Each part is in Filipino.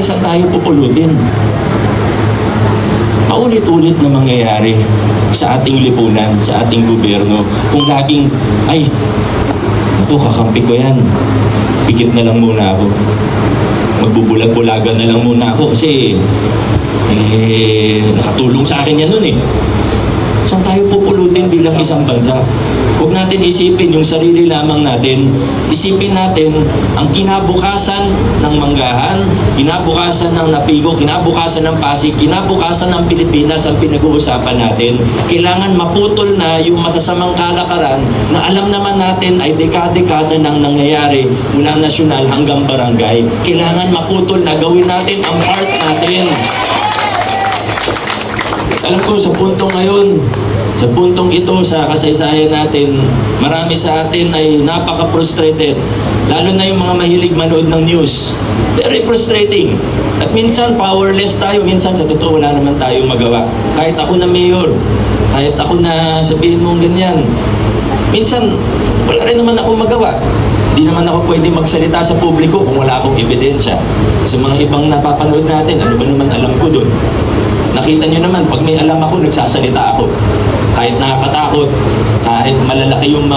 saan tayo pupulutin? Paulit-ulit na mangyayari sa ating lipunan, sa ating gobyerno. Kung laging, ay, ito, kakampi ko yan. Pikit na lang muna ako. Magbubulag-bulagan na lang muna ako kasi nakatulong sa akin yan nun eh. Saan tayo pupulutin bilang isang bansa? Huwag natin isipin yung sarili lamang natin. Isipin natin ang kinabukasan ng Manggahan, kinabukasan ng Napigo, kinabukasan ng Pasig, kinabukasan ng Pilipinas ang pinag-uusapan natin. Kailangan maputol na yung masasamang kalakaran na alam naman natin ay dekada-dekada nang nangyayari mula nasyonal hanggang barangay. Kailangan maputol na, gawin natin ang part natin. Alam ko sa puntong ngayon, sa puntong ito, sa kasaysayan natin, marami sa atin ay napaka-frustrated. Lalo na yung mga mahilig manood ng news. Very frustrating. At minsan powerless tayo, minsan sa totoo wala naman tayong magawa. Kahit ako na mayor, kahit ako na sabihin mong ganyan, minsan wala rin naman ako magawa. Di naman ako pwede magsalita sa publiko kung wala akong ebidensya. Sa mga ibang napapanood natin, ano ba naman alam ko doon? Nakita nyo naman, pag may alam ako, nagsasalita ako. Kahit nakakatakot, kahit malalaki yung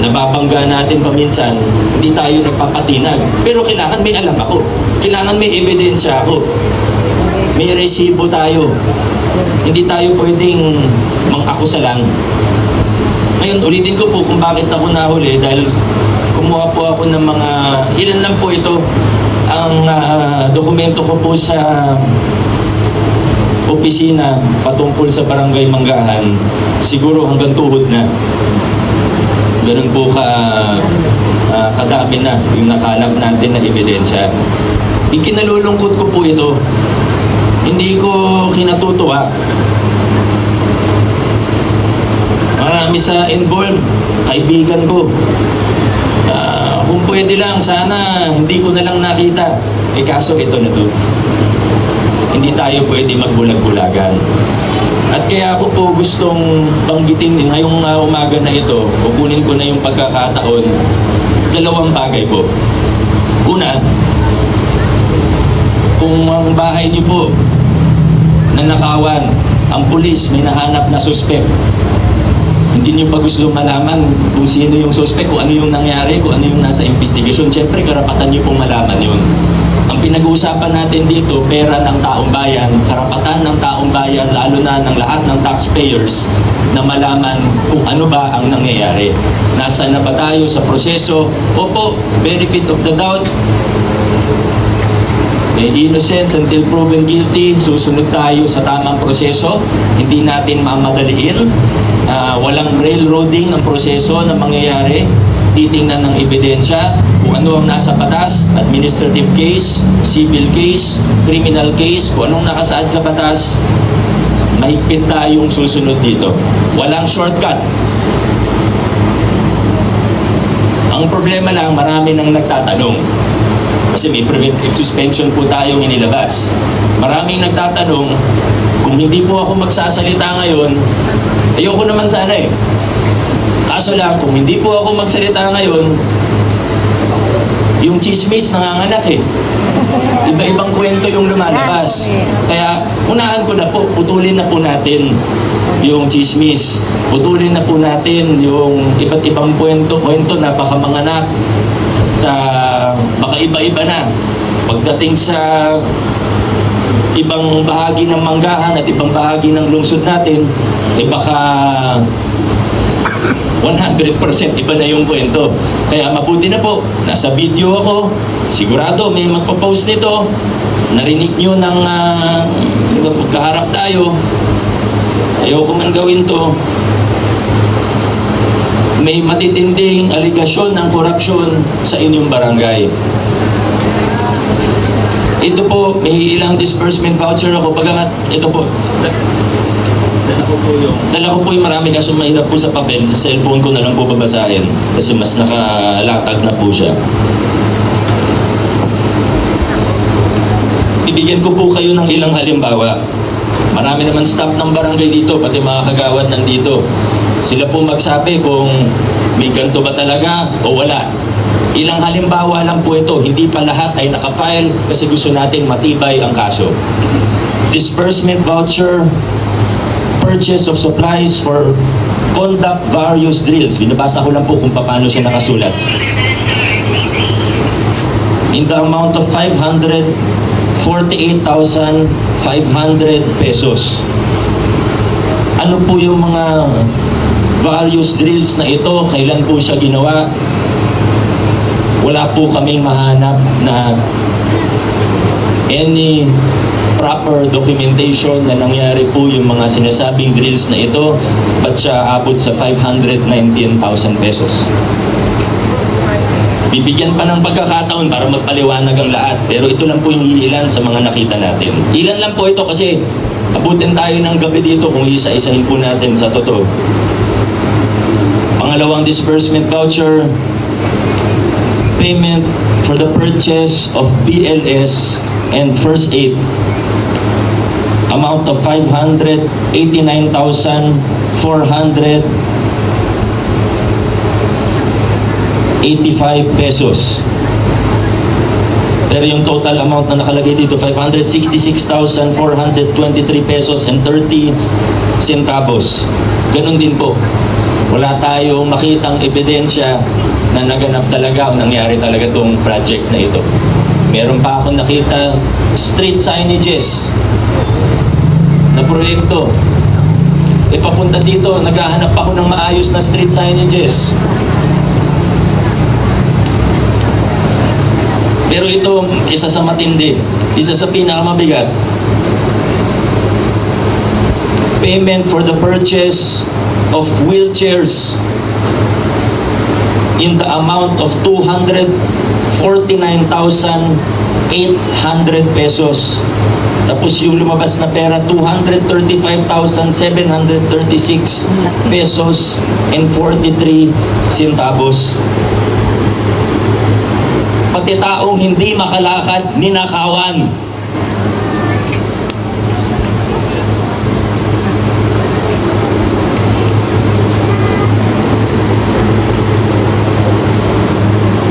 nababangga natin paminsan, hindi tayo nagpapatinag. Pero kailangan may alam ako. Kailangan may ebidensya ako. May resibo tayo. Hindi tayo pwedeng mang-akusa lang. Ngayon, ulitin ko po kung bakit ako nahuli dahil kumuha po ako ng mga, ilan lang po ito, ang dokumento ko po sa opisina patungkol sa Barangay Manggahan, siguro hanggang tuhod na. Ganun po kadami na yung nakalap natin na ebidensya. Ikinalulungkot ko po ito. Hindi ko kinatutuwa. Marami sa involved, kaibigan ko. Kung pwede lang, sana hindi ko na lang nakita. Kaso ito na to. Hindi tayo pwede magbulag-bulagan. At kaya ako po gustong banggitin ngayong umaga na ito, kukunin ko na yung pagkakataon, dalawang bagay po. Una, kung ang bahay niyo po nanakawan, ang pulis may nahanap na suspect, hindi niyo pa gusto malaman kung sino yung suspect, kung ano yung nangyari, kung ano yung nasa investigation, siyempre karapatan niyo pong malaman yun. Ang pinag-uusapan natin dito, pera ng taong bayan, karapatan ng taong bayan, lalo na ng lahat ng taxpayers, na malaman kung ano ba ang nangyayari. Nasaan na ba tayo sa proseso? Opo, benefit of the doubt. May innocence until proven guilty. Susunod tayo sa tamang proseso. Hindi natin mamadaliin. Walang railroading ang proseso na mangyayari. Titingnan ng ebidensya kung ano ang nasa batas, administrative case, civil case, criminal case, kung anong nakasaad sa batas, mahigpit tayong susunod dito. Walang shortcut. Ang problema lang, marami nang nagtatanong. Kasi may preventive suspension po tayong inilabas. Maraming nagtatanong, kung hindi po ako magsasalita ngayon, ayoko naman sana eh. Kaso lang, kung hindi po ako magsalita ngayon, yung chismis nanganganak eh. Iba-ibang kwento yung lumalabas. Kaya, unahan ko na po, putulin na po natin yung chismis. Putulin na po natin yung iba't ibang kwento na baka manganak. Baka iba-iba na. Pagdating sa ibang bahagi ng Manggahan at ibang bahagi ng lungsod natin, baka 100% iba na yung kwento. Kaya mabuti na po, nasa video ako, sigurado may magpo-post nito, narinig nyo ng pagkaharap tayo, ayoko man gawin to, may matitinding aligasyon ng korupsyon sa inyong barangay. Ito po, may ilang disbursement voucher ako, bagamat ito po, dala ko po yung marami kaso mahirap po sa papel. Sa cellphone ko na lang po babasahin kasi mas nakalatag na po siya. Bibigyan ko po kayo ng ilang halimbawa. Marami naman staff ng barangay dito, pati mga kagawad nandito. Sila po magsabi kung may ganito ba talaga o wala. Ilang halimbawa lang po ito, hindi pa lahat ay nakafile kasi gusto natin matibay ang kaso. Disbursement voucher, purchase of supplies for conduct various drills. Binabasa ko lang po kung paano siya nakasulat. In the amount of 548,500 pesos. Ano po yung mga various drills na ito? Kailan po siya ginawa? Wala po kaming mahanap na any proper documentation na nangyari po yung mga sinasabing drills na ito, ba't siya abot sa 519,000 pesos. Bibigyan pa ng pagkakataon para magpaliwanag ang lahat, pero ito lang po yung ilan sa mga nakita natin. Ilan lang po ito kasi abutin tayo ng gabi dito kung isa-isahin po natin sa totoo. Pangalawang disbursement voucher, payment for the purchase of BLS and first aid, amount of 589,485 pesos. Pero yung total amount na nakalagay dito, 566,423 pesos and 30 centavos. Ganun din po. Wala tayong makitang ebidensya na naganap talaga o nangyari talaga itong project na ito. Meron pa akong nakita street signages na proyekto. Papunta dito, naghahanap ako ng maayos na street signages. Pero ito, isa sa matindi, isa sa pinakamabigat. Payment for the purchase of wheelchairs in the amount of 249,800 pesos. Tapos yung lumabas na pera, 235,736 pesos and 43 centavos. Pati taong hindi makalakad, ninakawan.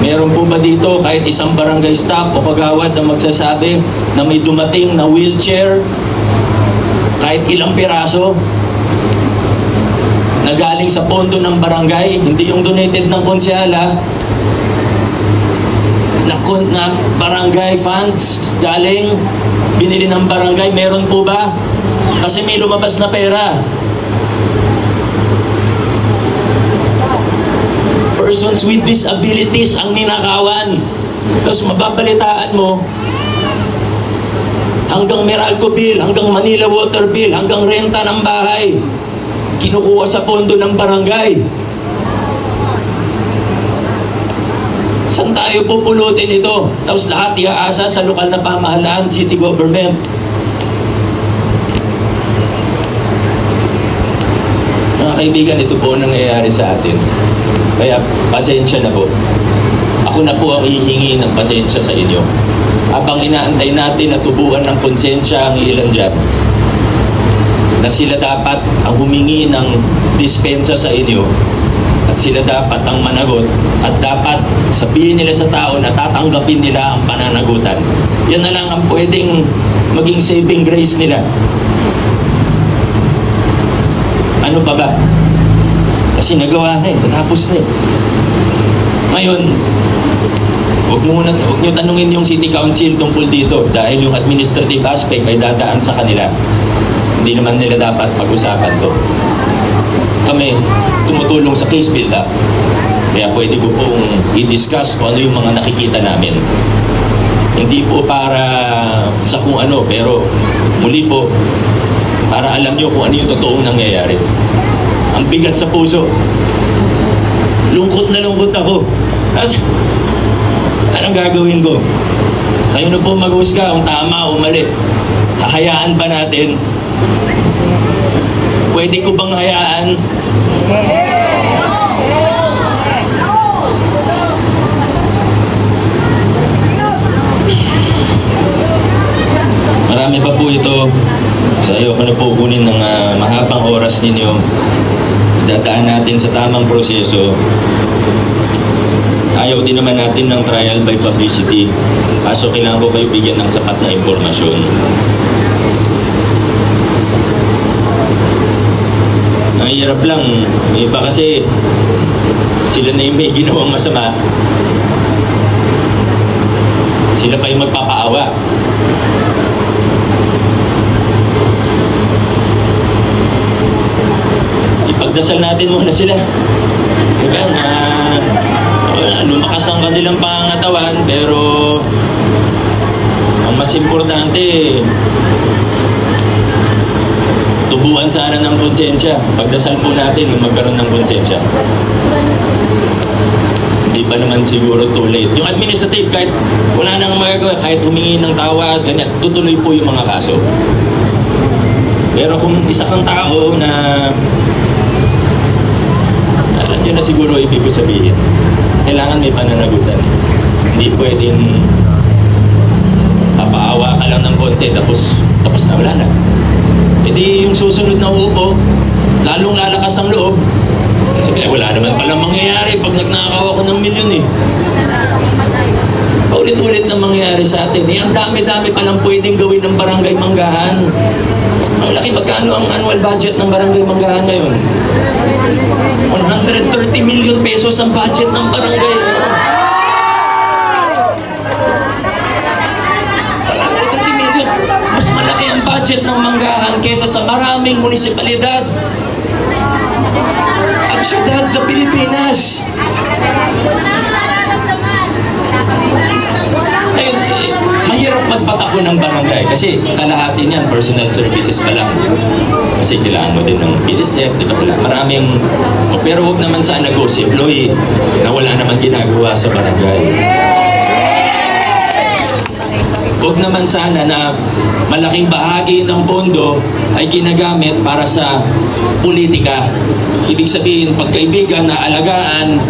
Meron po ba dito kahit isang barangay staff o kagawad na magsasabi na may dumating na wheelchair, kahit ilang piraso, na galing sa pondo ng barangay, hindi yung donated ng konsyala, na barangay funds, galing, binili ng barangay, meron po ba? Kasi may lumabas na pera. Persons with disabilities ang ninakawan. Tapos mababalitaan mo, hanggang Meralco bill, hanggang Manila water bill, hanggang renta ng bahay, kinukuha sa pondo ng barangay. Saan tayo pupulutin ito? Tapos lahat iaasa sa lokal na pamahalaan, city government. Mga kaibigan, ito po ang nangyayari sa atin. Kaya pasensya na po. Ako na po ang hihingi ng pasensya sa inyo. Habang inaantay natin na tubuan ng konsensya ang ilan dyan, na sila dapat ang humingi ng dispensa sa inyo, at sila dapat ang managot, at dapat sabihin nila sa tao na tatanggapin nila ang pananagutan. Yan na lang ang pwedeng maging saving grace nila. Ano pa ba? Kasi nagawa na natapos na Ngayon, huwag nyo tanungin yung City Council tungkol dito dahil yung administrative aspect ay dadaan sa kanila. Hindi naman nila dapat pag-usapan to. Kami, tumutulong sa case build-up. Kaya pwede ko pong i-discuss kung ano yung mga nakikita namin. Hindi po para sa kung ano, pero muli po, para alam nyo kung ano yung totoong nangyayari. Ang bigat sa puso. Lungkot na lungkot ako. Anong gagawin ko? Kayo na po mag-husga kung tama o mali. Hahayaan ba natin? Pwede ko bang hayaan? Marami pa po ito. So ayoko na po kunin ng mahabang oras ninyo. Dadaan natin sa tamang proseso. Ayaw din naman natin ng trial by publicity. Kaso kailangan ko kayo bigyan ng sapat na impormasyon. Ang hirap lang, iba kasi sila na yung may ginawang masama. Sila pa yung magpapaawa. Ipagdasal natin muna sila. Diba? Lumakas ang kanilang pangangatawan, pero ang mas importante, tubuan sana ng konsensya. Pagdasal po natin yung magkaroon ng konsensya. Hindi pa naman siguro too late. Yung administrative, kahit wala nang magagawa, kahit humingi ng tawad, ganyan, tutuloy po yung mga kaso. Pero kung isa kang tao na alam nyo na siguro ibig ko sabihin, kailangan may pananagutan. Hindi pwedeng papaawa ka lang ng konti tapos na, wala na. E di yung susunod na uupo, lalong lalakas ang loob. Sabi, wala naman palang mangyayari pag nagnakaw ako ng milyon eh. Paulit-ulit na mangyayari sa atin. Eh, ang dami-dami palang pwedeng gawin ng Barangay Manggahan. Ang laki, magkano ang annual budget ng Barangay Manggahan ngayon? 130 million pesos ang budget ng barangay. 130 million. Mas malaki ang budget ng Manggahan kesa sa maraming munisipalidad at syudad sa Pilipinas. Ayun, mahirap magpatakbo ng barangay kasi kalahati niyan personal services pa lang. Kasi kailangan mo din ng PSF, di ba? Maraming, pero huwag naman sana go si employee na wala naman ginagawa sa barangay. Huwag naman sana na malaking bahagi ng pondo ay ginagamit para sa politika. Ibig sabihin, pagkaibigan na alagaan,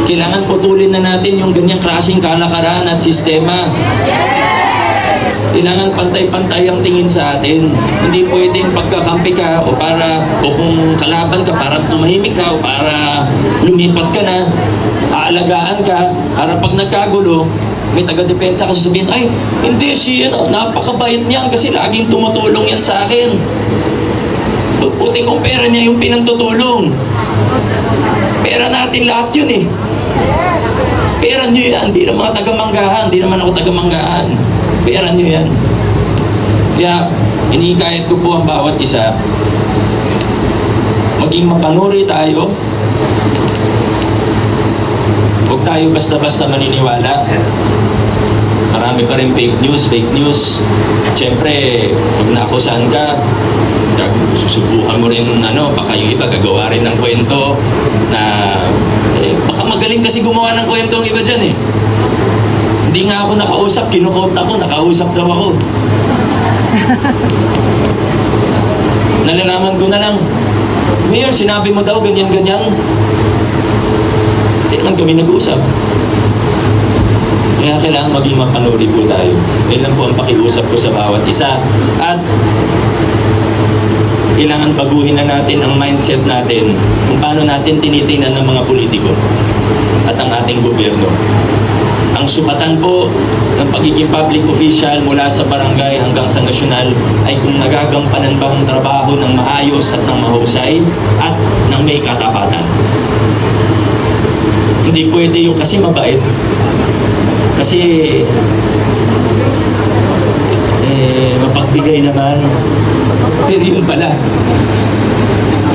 kailangan putulin na natin yung ganyang klaseng kalakaran at sistema. Kailangan pantay-pantay ang tingin sa atin. Hindi pwedeng pagkakampi ka o kung kalaban ka para tumahimik ka o para lumipat ka na, aalagaan ka para pag nagkagulo, may taga-depensa kasi sabihin, ay, hindi napakabait niyan kasi laging tumutulong yan sa akin. Puti kong pera niya yung pinantutulong. Pera natin lahat yun eh. Pera niyo yan, di na mga taga-Manggahan, di naman ako taga-Manggahan. Pera niyo yan. Kaya, inikayat ko po ang bawat isa. Maging mapanuri tayo. Huwag tayo basta-basta maniniwala. Marami pa rin fake news. Siyempre, pag naakusahan ka, susubukan mo rin, baka yung iba gagawa rin ng kwento na, baka magaling kasi gumawa ng kwento ang iba dyan eh. Hindi nga ako nakausap, kinukot ako, nakausap daw ako. Nalalaman ko na lang, ngayon sinabi mo daw ganyan-ganyan. Hindi naman kami nag-uusap. Kaya kailangan maging mapanuri po tayo. Yan lang po ang pakiusap ko sa bawat isa. At kailangan baguhin na natin ang mindset natin kung paano natin tinitingnan ng mga politiko at ang ating gobyerno. Ang sukatan po ng pagiging public official mula sa barangay hanggang sa nasyonal ay kung nagagampanan ba ang trabaho ng maayos at ng mahusay at ng may katapatan. Hindi pwede yung kasi mabait. Kasi mapagbigay naman. Pero yun pala,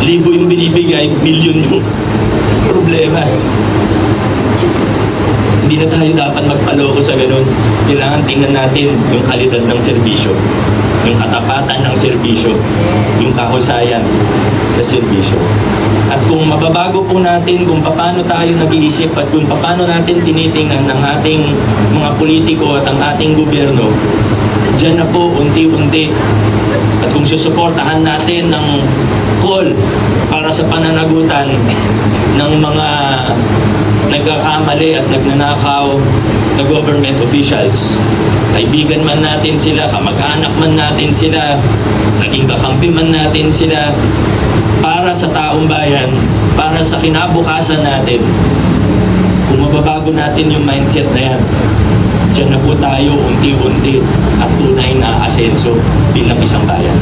libo yung binibigay, milyon yung problema. Hindi na tayo dapat magpaloko sa ganun. Kailangan tingnan natin yung kalidad ng serbisyo, yung katapatan ng serbisyo, yung kahusayan sa serbisyo. At kung mababago po natin kung paano tayo nag-iisip at kung paano natin tinitingnan ng ating mga politiko at ang ating gobyerno, dyan na po unti-unti. At kung susuportahan natin ng call para sa pananagutan ng mga nagkakamali at nagnanakaw na government officials, kaibigan man natin sila, kamag-anak man natin sila, naging kakampi man natin sila, para sa taong bayan, para sa kinabukasan natin, Kung mababago natin yung mindset na yan, diyan na po tayo unti-unti at tunay na asenso bilang isang bayan.